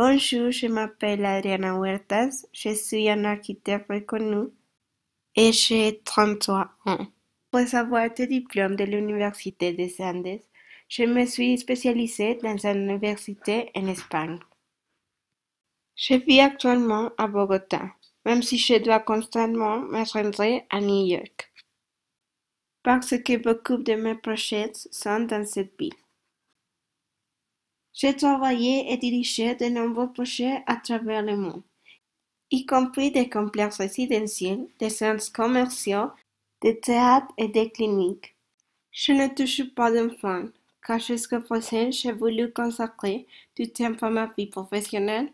Bonjour, je m'appelle Adriana Huertas, je suis un architecte reconnu et j'ai 33 ans. Après avoir été diplôme de l'Université des Andes, je me suis spécialisée dans une université en Espagne. Je vis actuellement à Bogota, même si je dois constamment me rendre à New York, parce que beaucoup de mes projets sont dans cette ville. J'ai travaillé et dirigé de nombreux projets à travers le monde, y compris des complexes résidentiels, des centres commerciaux, des théâtres et des cliniques. Je ne touche pas d'enfants, car jusqu'à présent j'ai voulu consacrer du temps à ma vie professionnelle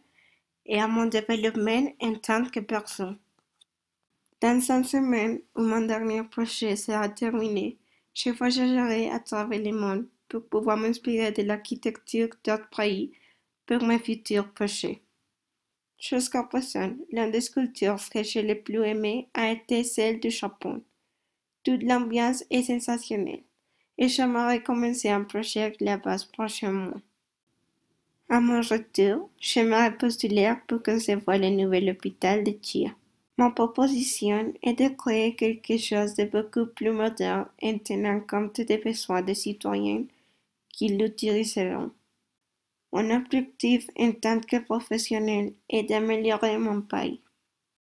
et à mon développement en tant que personne. Dans 5 semaines où mon dernier projet sera terminé, je voyagerai à travers le monde pour pouvoir m'inspirer de l'architecture d'autres pays pour mes futurs projets. Jusqu'à présent, l'une des sculptures que j'ai le plus aimée a été celle du Japon. Toute l'ambiance est sensationnelle et j'aimerais commencer un projet là-bas prochainement. À mon retour, j'aimerais postuler pour concevoir le nouvel hôpital de Chia. Ma proposition est de créer quelque chose de beaucoup plus moderne en tenant compte des besoins des citoyens qui l'utiliseront. Mon objectif en tant que professionnel est d'améliorer mon pays.